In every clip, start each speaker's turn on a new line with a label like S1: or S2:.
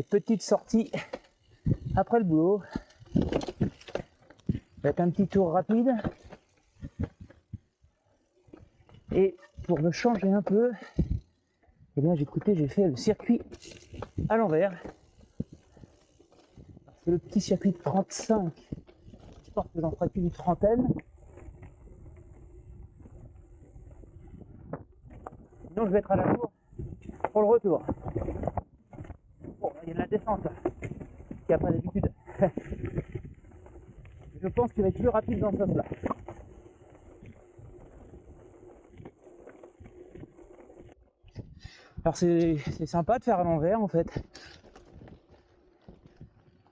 S1: cette petite sortie après le boulot. Avec un petit tour rapide. Et pour me changer un peu, eh bien j'ai fait le circuit à l'envers. C'est le petit circuit de 35. Je pense que j'en ferai plus d'une trentaine. Sinon je vais être à la bourre pour le retour. Bon, il y a de la descente là, qu'il n'y a pas d'habitude. Je pense qu'il va être plus rapide dans ce sens-là. Alors c'est sympa de faire à l'envers en fait.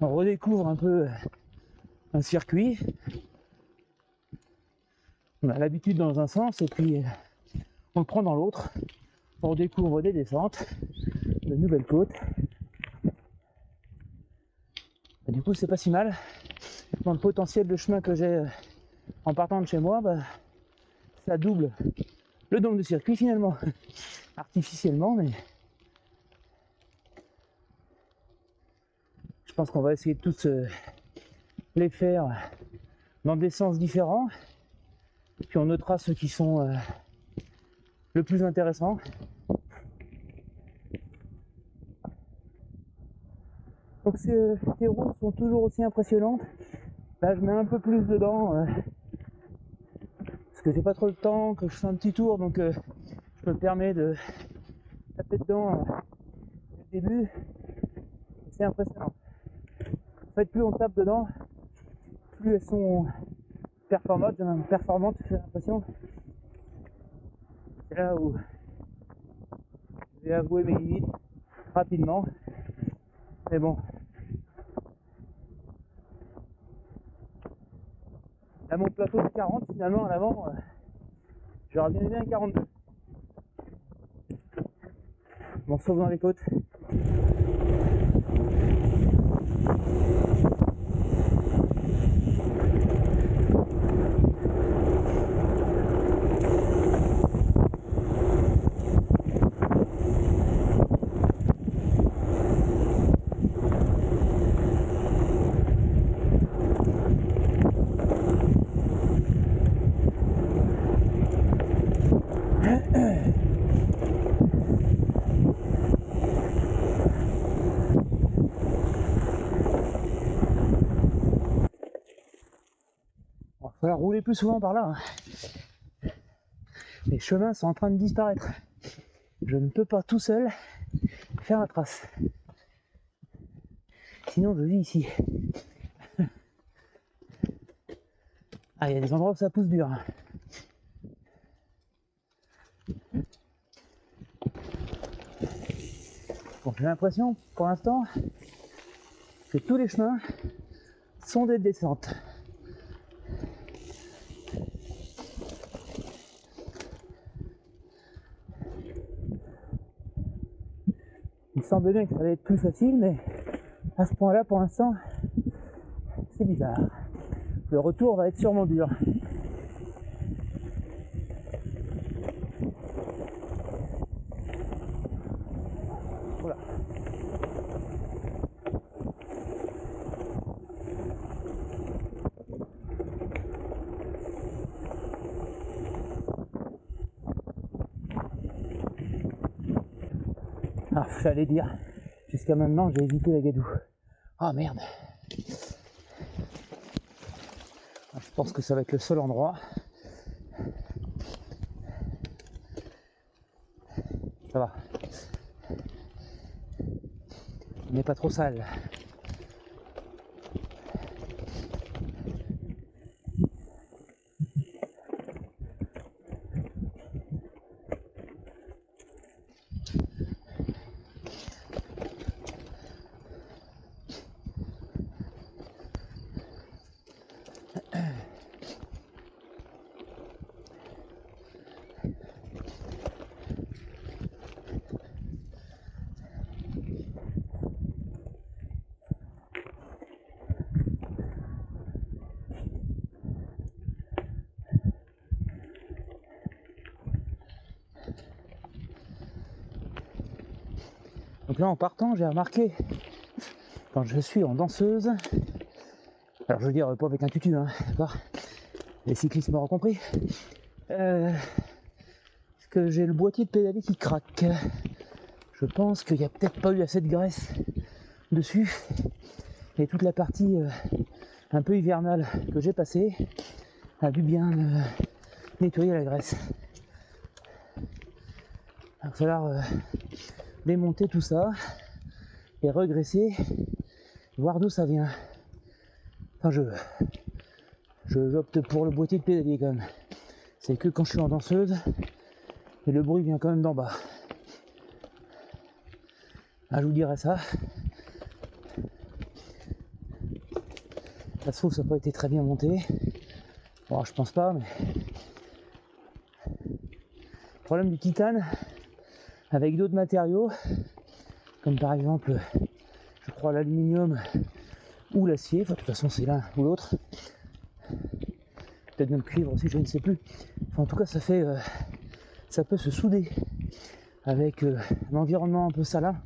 S1: On redécouvre un peu un circuit. On a l'habitude dans un sens et puis on le prend dans l'autre. On découvre des descentes, de nouvelles côtes. Et du coup c'est pas si mal. Dans le potentiel de chemin que j'ai en partant de chez moi, ça double le nombre de circuits finalement. Artificiellement, mais je pense qu'on va essayer de tous les faire dans des sens différents. Puis on notera ceux qui sont le plus intéressants. Donc ces routes sont toujours aussi impressionnantes. Là je mets un peu plus dedans parce que j'ai pas trop le temps, que je fais un petit tour, donc je me permets de taper dedans dès le début. C'est impressionnant. En fait plus on tape dedans, plus elles sont performantes, j'ai l'impression. C'est là où je vais avouer mes limites rapidement. Mais bon. À mon plateau de 40, finalement, à l'avant, j'aurais bien aimé un 42. Bon, sauf dans les côtes. Il va falloir rouler plus souvent par là. Les chemins sont en train de disparaître. Je ne peux pas tout seul faire la trace. Sinon, je vis ici. Ah, il y a des endroits où ça pousse dur. Bon, j'ai l'impression, pour l'instant, que tous les chemins sont des descentes. Il semble bien que ça allait être plus facile, mais à ce point-là, pour l'instant, c'est bizarre. Le retour va être sûrement dur. Voilà. Ah, j'allais dire, jusqu'à maintenant, j'ai évité la gadoue. Ah merde. Je pense que ça va être le seul endroit. Ça va. Il n'est pas trop sale. Donc là, en partant, j'ai remarqué quand je suis en danseuse, alors je veux dire pas avec un tutu, hein, d'accord, les cyclistes m'auront compris, que j'ai le boîtier de pédalier qui craque. Je pense qu'il n'y a peut-être pas eu assez de graisse dessus, et toute la partie un peu hivernale que j'ai passée a dû bien nettoyer la graisse. Il va falloir démonter tout ça et regresser, voir d'où ça vient. Enfin, j'opte pour le boîtier de pédalier quand même. C'est que quand je suis en danseuse, et le bruit vient quand même d'en bas. Ah, je vous dirais ça. Ça se trouve, ça n'a pas été très bien monté. Bon, je pense pas, mais... Le problème du titane, avec d'autres matériaux, comme par exemple, je crois l'aluminium ou l'acier, enfin de toute façon c'est l'un ou l'autre, peut-être même le cuivre aussi, je ne sais plus. Enfin, en tout cas, ça peut se souder avec un environnement un peu salin.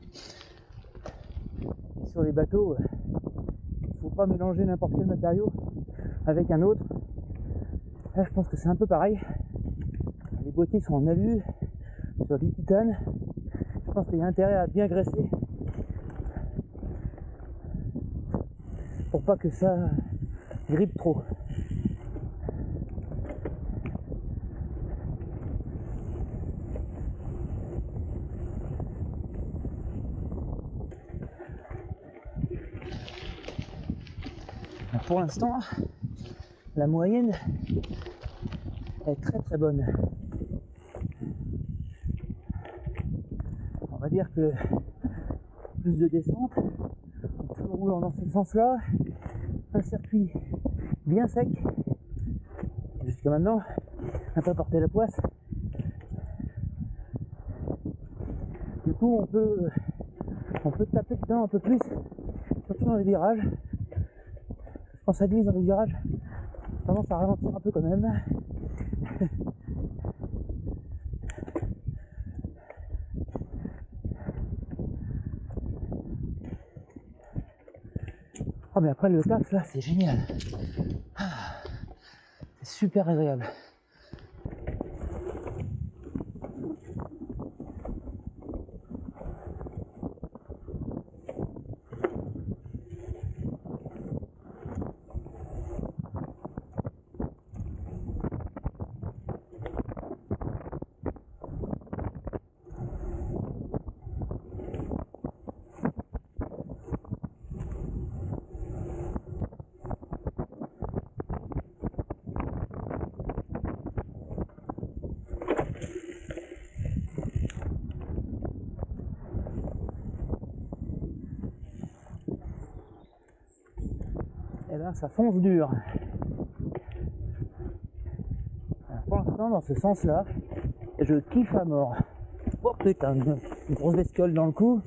S1: Et sur les bateaux, il ne faut pas mélanger n'importe quel matériau avec un autre. Là, je pense que c'est un peu pareil. Les boîtiers sont en alu, sur du titane. Je pense qu'il y a intérêt à bien graisser pour pas que ça grippe trop. Pour l'instant, la moyenne est très très bonne. On va dire que plus de descente, toujours roulant dans ce sens-là, un circuit bien sec. Jusqu'à maintenant, on n'a pas porté la poisse. Du coup, on peut taper dedans un peu plus, surtout dans les virages. Quand ça glisse dans les virages, tendance à ralentir un peu quand même. Oh, mais après le taf là, c'est génial. C'est super agréable. Et ben ça fonce dur. Alors, pour l'instant, dans ce sens-là, je kiffe à mort. Oh putain, une grosse bestiole dans le cou.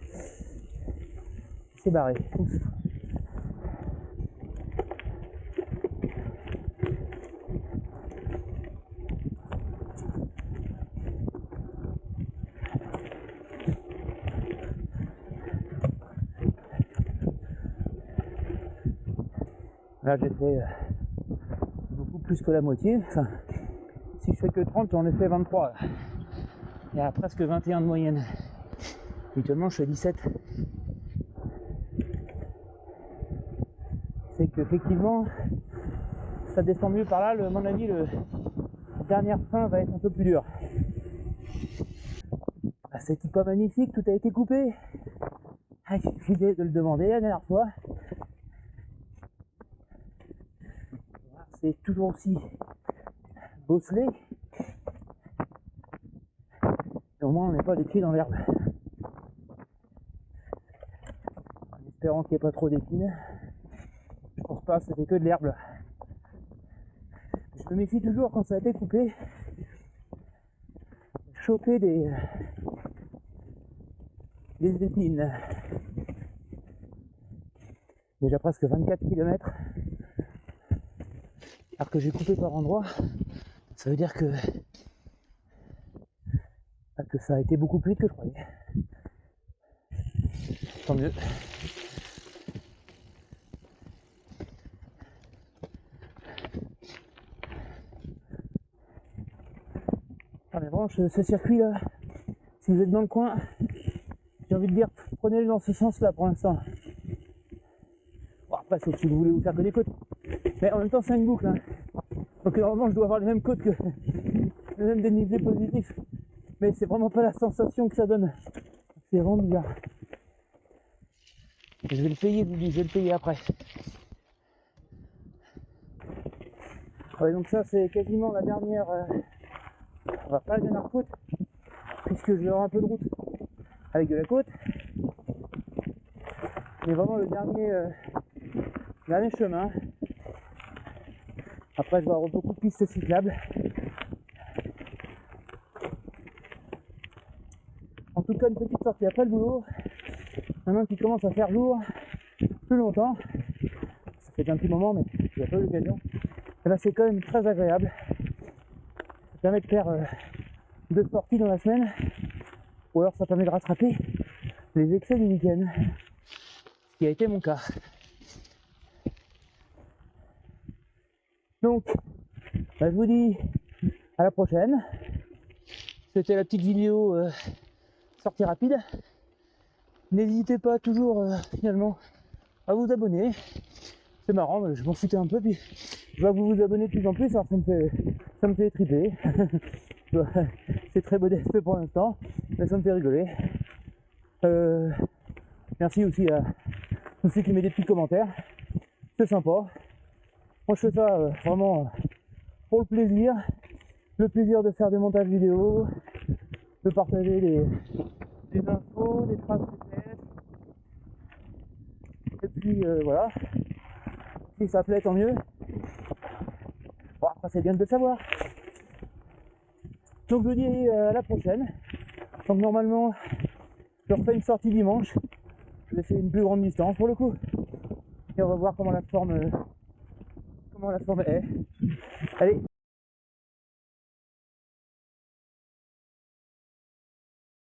S1: C'est barré. Ouf. Là, j'ai fait beaucoup plus que la moitié. Enfin, si je fais que 30, j'en ai fait 23. Il y a presque 21 de moyenne. Habituellement, je fais 17. C'est qu'effectivement, ça descend mieux par là. À mon avis, le dernier fin va être un peu plus dur. Ah, c'est pas magnifique, tout a été coupé. Ah, il suffit de le demander la dernière fois. C'est toujours aussi bosselé. Et au moins, on n'est pas les pieds dans l'herbe. En espérant qu'il n'y ait pas trop d'épines. Je pense pas, c'était que de l'herbe. Je me méfie toujours quand ça a été coupé. Choper des épines. Déjà presque 24 km. Alors que j'ai coupé par endroits, ça veut dire que ça a été beaucoup plus vite que je croyais. Tant mieux. mais vraiment ce circuit là, si vous êtes dans le coin, j'ai envie de dire prenez-le dans ce sens là pour l'instant. Bon, après sauf si vous voulez vous faire que des côtes, mais en même temps c'est une boucle, hein. Donc normalement je dois avoir les mêmes côtes que le même dénivelé positif, mais c'est vraiment pas la sensation que ça donne, c'est vraiment bizarre. Je vais le payer, je vais le payer après. Ouais, donc ça c'est quasiment la dernière, on va pas la dernière côte, puisque je vais avoir un peu de route avec de la côte, mais vraiment le dernier chemin. Après je vais avoir beaucoup de pistes cyclables. En tout cas une petite sortie après le boulot, maintenant qu'il commence à faire jour plus longtemps, ça fait un petit moment mais j'ai pas eu l'occasion, et là c'est quand même très agréable. Ça permet de faire 2 sorties dans la semaine, ou alors ça permet de rattraper les excès du week-end, ce qui a été mon cas. Donc je vous dis à la prochaine. C'était la petite vidéo sortie rapide. N'hésitez pas toujours finalement à vous abonner. C'est marrant, je m'en foutais un peu, puis je vois que vous vous abonnez de plus en plus, alors ça me fait triper. C'est très modeste pour l'instant, mais ça me fait rigoler. Merci aussi à tous ceux qui mettent des petits commentaires, c'est sympa. Moi je fais ça vraiment pour le plaisir de faire des montages vidéo, de partager des infos, des traces GPS, et puis voilà, si ça plaît tant mieux. Bon, après c'est bien de le savoir. Donc je vous dis à la prochaine. Donc normalement je refais une sortie dimanche, je vais faire une plus grande distance pour le coup, et on va voir comment la forme est. Allez,